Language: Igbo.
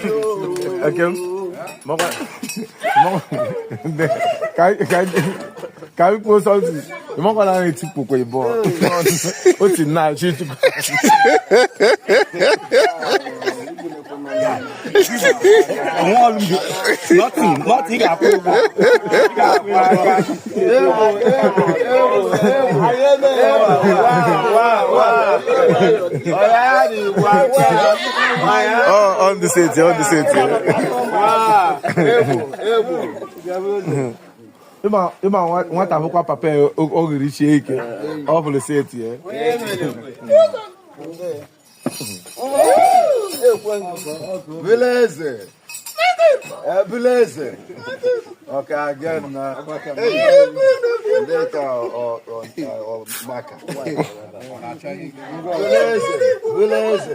Okay. Can you post something? You want to eat poke ball? What's in now? Nothing. On the set. Ima nwata akwụkwọ papa o giri chie ike ọ bụrụ set ya. Bileze. Okay, again. Data or Maka. Bileze.